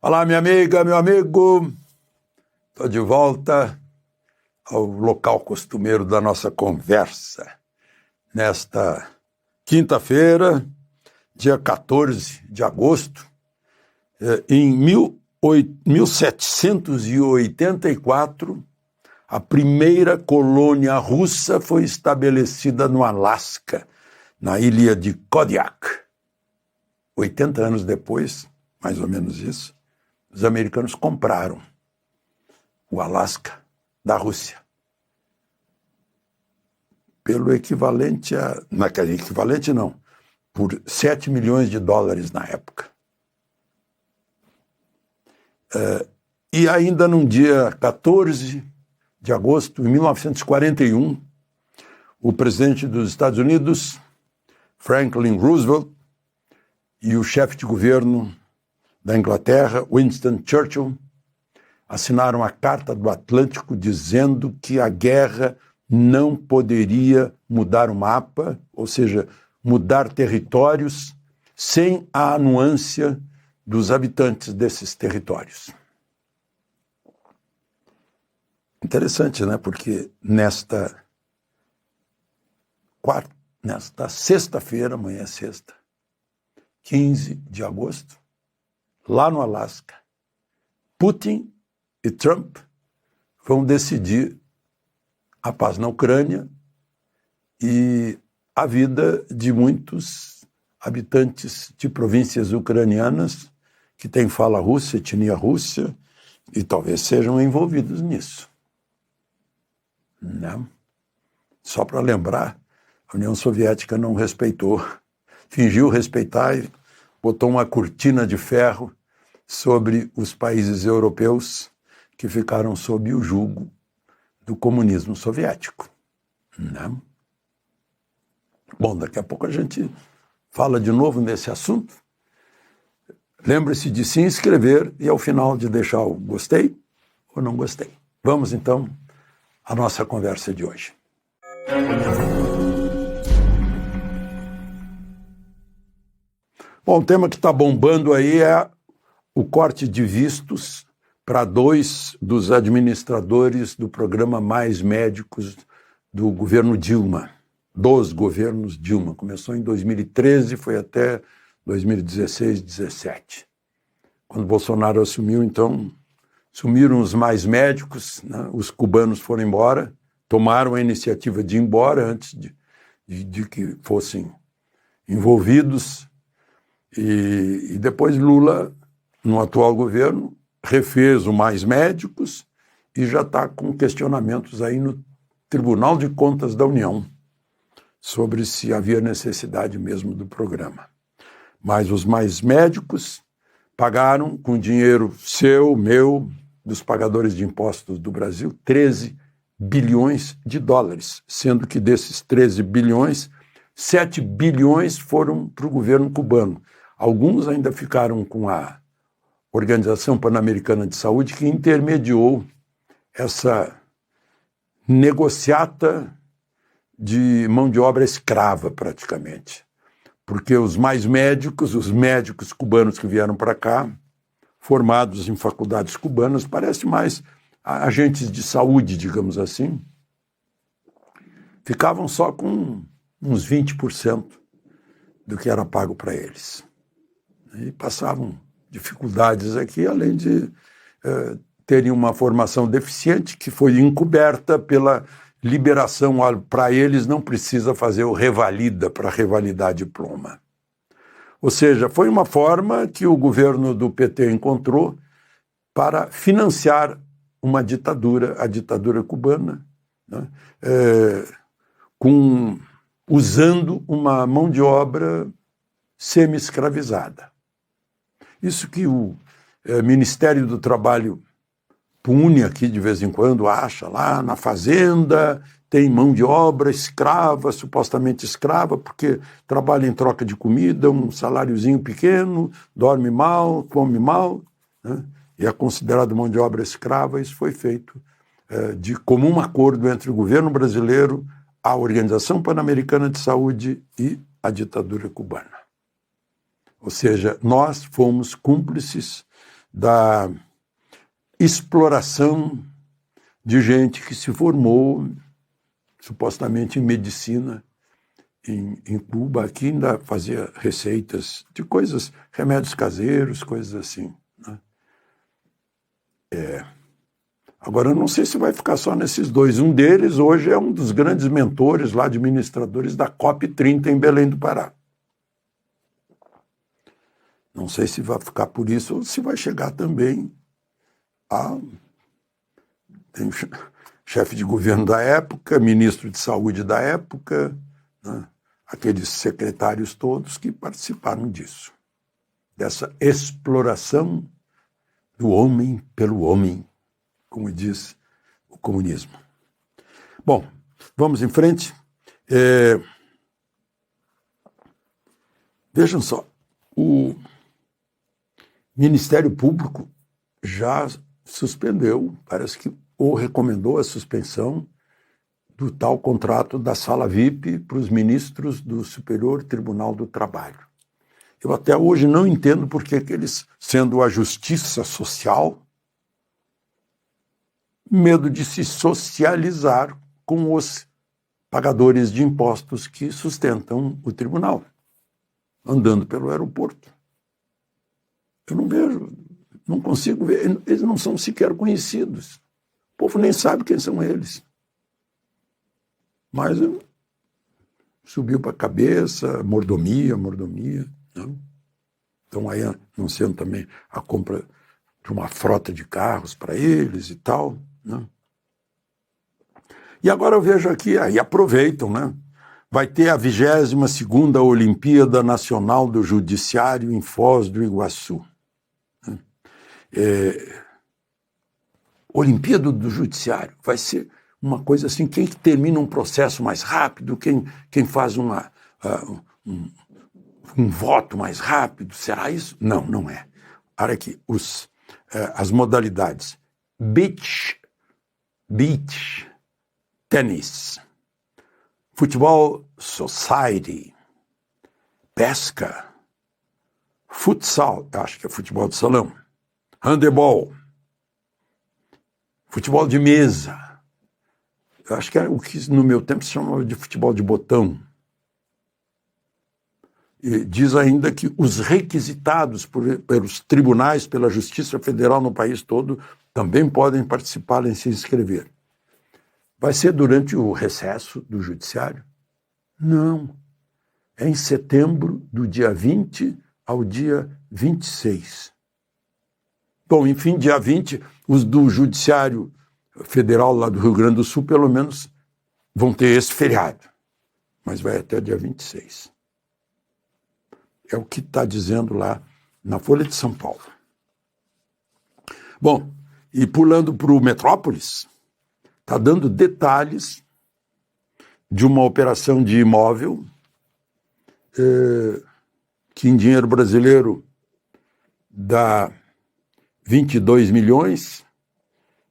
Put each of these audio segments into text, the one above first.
Olá, minha amiga, meu amigo. Estou de volta ao local costumeiro da nossa conversa. Nesta quinta-feira, dia 14 de agosto, em 1784, a primeira colônia russa foi estabelecida no Alasca, na ilha de Kodiak. 80 anos depois, mais ou menos isso, os americanos compraram o Alasca da Rússia pelo equivalente a... equivalente não, por 7 milhões de dólares na época. E ainda no dia 14 de agosto de 1941, o presidente dos Estados Unidos, Franklin Roosevelt, e o chefe de governo da Inglaterra, Winston Churchill, assinaram a Carta do Atlântico dizendo que a guerra não poderia mudar o mapa, ou seja, mudar territórios, sem a anuência dos habitantes desses territórios. Interessante, né? Porque nesta sexta-feira, amanhã é sexta, 15 de agosto, lá no Alasca, Putin e Trump vão decidir a paz na Ucrânia e a vida de muitos habitantes de províncias ucranianas que têm fala russa, etnia russa, e talvez sejam envolvidos nisso. Não. Só para lembrar, a União Soviética não respeitou, fingiu respeitar e botou uma cortina de ferro sobre os países europeus que ficaram sob o jugo do comunismo soviético. Não. Bom, daqui a pouco a gente fala de novo nesse assunto. Lembre-se de se inscrever e ao final de deixar o gostei ou não gostei. Vamos então à nossa conversa de hoje. Bom, o tema que está bombando aí é o corte de vistos para 2 dos administradores do programa Mais Médicos do governo Dilma, dos governos Dilma. Começou em 2013, foi até 2016, 2017. Quando Bolsonaro assumiu, então, sumiram os mais médicos, né? Os cubanos foram embora, tomaram a iniciativa de ir embora antes de que fossem envolvidos. E depois Lula, no atual governo, refez o Mais Médicos e já está com questionamentos aí no Tribunal de Contas da União sobre se havia necessidade mesmo do programa. Mas os Mais Médicos pagaram com dinheiro seu, meu, dos pagadores de impostos do Brasil, 13 bilhões de dólares, sendo que desses 13 bilhões, 7 bilhões foram para o governo cubano. Alguns ainda ficaram com a Organização Pan-Americana de Saúde, que intermediou essa negociata de mão de obra escrava, praticamente. Porque os médicos cubanos que vieram para cá, formados em faculdades cubanas, parecem mais agentes de saúde, digamos assim, ficavam só com uns 20% do que era pago para eles. E passavam dificuldades aqui, além de terem uma formação deficiente que foi encoberta pela liberação. Para eles não precisa fazer o revalida para revalidar diploma. Ou seja, foi uma forma que o governo do PT encontrou para financiar uma ditadura, a ditadura cubana, né? Usando uma mão de obra semi-escravizada. Isso que o Ministério do Trabalho pune aqui de vez em quando, acha lá na fazenda, tem mão de obra escrava, supostamente escrava, porque trabalha em troca de comida, um saláriozinho pequeno, dorme mal, come mal, né? E é considerado mão de obra escrava. Isso foi feito de comum acordo entre o governo brasileiro, a Organização Pan-Americana de Saúde e a ditadura cubana. Ou seja, nós fomos cúmplices da exploração de gente que se formou supostamente em medicina em Cuba, aqui ainda fazia receitas de coisas, remédios caseiros, coisas assim, né? Agora, eu não sei se vai ficar só nesses dois. Um deles, hoje, é um dos grandes mentores lá, administradores da COP30 em Belém do Pará. Não sei se vai ficar por isso ou se vai chegar também a... Tem chefe de governo da época, ministro de saúde da época, né? Aqueles secretários todos que participaram disso, dessa exploração do homem pelo homem, como diz o comunismo. Bom, vamos em frente. Vejam só, o Ministério Público já suspendeu, parece que ou recomendou a suspensão do tal contrato da Sala VIP para os ministros do Superior Tribunal do Trabalho. Eu até hoje não entendo por que eles, sendo a justiça social, medo de se socializar com os pagadores de impostos que sustentam o tribunal, andando pelo aeroporto. Eu não vejo, não consigo ver, eles não são sequer conhecidos. O povo nem sabe quem são eles. Mas subiu para a cabeça, mordomia. Não? Estão aí anunciando também a compra de uma frota de carros para eles e tal. Não? E agora eu vejo aqui, aí aproveitam, né? Vai ter a 22ª Olimpíada Nacional do Judiciário em Foz do Iguaçu. Olimpíada do Judiciário vai ser uma coisa assim, quem termina um processo mais rápido, quem faz um voto mais rápido, será isso? Não, não é. Olha aqui, as modalidades. Beach tênis, futebol society, pesca, futsal, acho que é futebol de salão, handebol, futebol de mesa, eu acho que era o que no meu tempo se chamava de futebol de botão. E diz ainda que os requisitados pelos tribunais, pela Justiça Federal no país todo, também podem participar e se inscrever. Vai ser durante o recesso do Judiciário? Não. É em setembro, do dia 20 ao dia 26. Bom, enfim, dia 20, os do Judiciário Federal lá do Rio Grande do Sul, pelo menos, vão ter esse feriado. Mas vai até dia 26. É o que está dizendo lá na Folha de São Paulo. Bom, e pulando para o Metrópolis, está dando detalhes de uma operação de imóvel que em dinheiro brasileiro dá 22 milhões,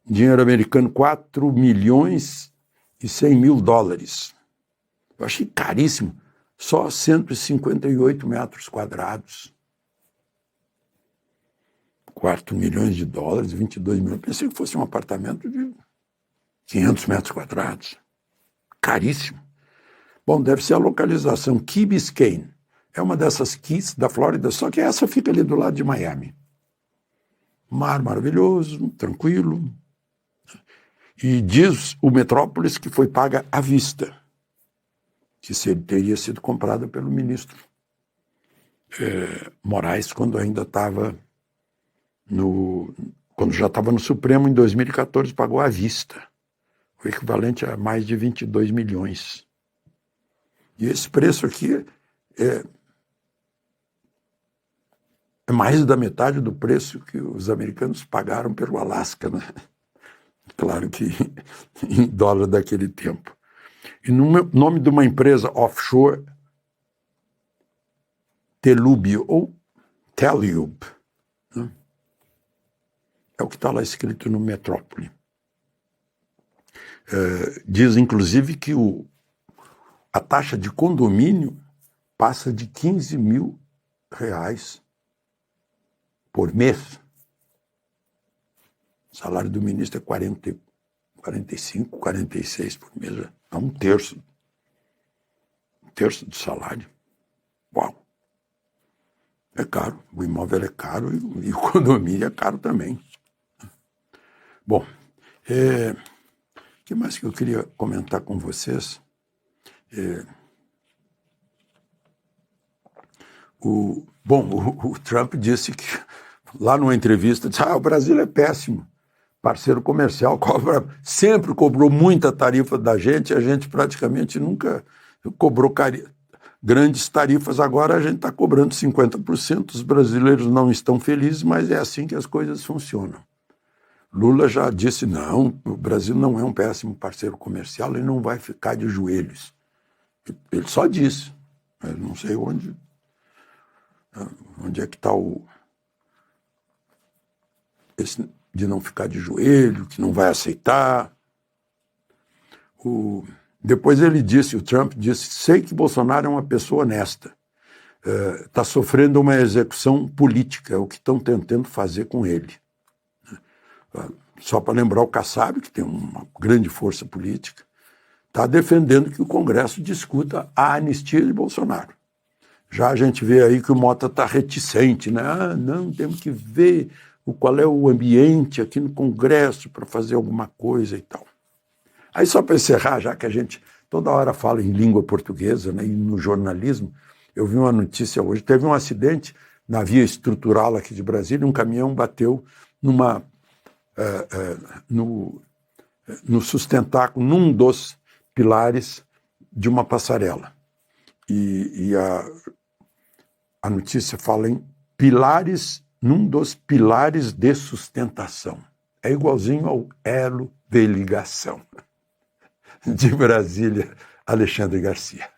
em dinheiro americano 4 milhões e 100 mil dólares. Eu achei caríssimo, só 158 metros quadrados. 4 milhões de dólares, 22 milhões. Pensei que fosse um apartamento de 500 metros quadrados. Caríssimo. Bom, deve ser a localização Key Biscayne. É uma dessas keys da Flórida, só que essa fica ali do lado de Miami. Mar maravilhoso, tranquilo. E diz o Metrópolis que foi paga à vista, que teria sido comprada pelo ministro Moraes quando ainda estava quando já estava no Supremo, em 2014, pagou à vista, o equivalente a mais de 22 milhões. E esse preço aqui é mais da metade do preço que os americanos pagaram pelo Alasca, né? Claro que em dólar daquele tempo. E no nome de uma empresa offshore, Telub, ou Tellub, né? É o que está lá escrito no Metrópole. Diz, inclusive, que a taxa de condomínio passa de 15 mil reais por mês. O salário do ministro é 45, 46 por mês. É um terço do salário. Uau! É caro. O imóvel é caro e o condomínio é caro também. Bom, o que mais que eu queria comentar com vocês? O Trump disse que, lá numa entrevista, disse, o Brasil é péssimo, parceiro comercial, sempre cobrou muita tarifa da gente, a gente praticamente nunca cobrou grandes tarifas, agora a gente está cobrando 50%, os brasileiros não estão felizes, mas é assim que as coisas funcionam. Lula já disse, não, o Brasil não é um péssimo parceiro comercial, ele não vai ficar de joelhos. Ele só disse, eu não sei onde é que está esse de não ficar de joelho, que não vai aceitar. Depois ele disse, o Trump disse, sei que Bolsonaro é uma pessoa honesta, está sofrendo uma execução política, é o que estão tentando fazer com ele. Só para lembrar, o Kassab, que tem uma grande força política, está defendendo que o Congresso discuta a anistia de Bolsonaro. Já a gente vê aí que o Mota está reticente, né? Não, temos que ver qual é o ambiente aqui no Congresso para fazer alguma coisa e tal. Aí só para encerrar, já que a gente toda hora fala em língua portuguesa, né, e no jornalismo, eu vi uma notícia hoje, teve um acidente na via estrutural aqui de Brasília, um caminhão bateu no sustentáculo, num dos pilares de uma passarela. E a notícia fala em pilares, num dos pilares de sustentação. É igualzinho ao elo de ligação. De Brasília, Alexandre Garcia.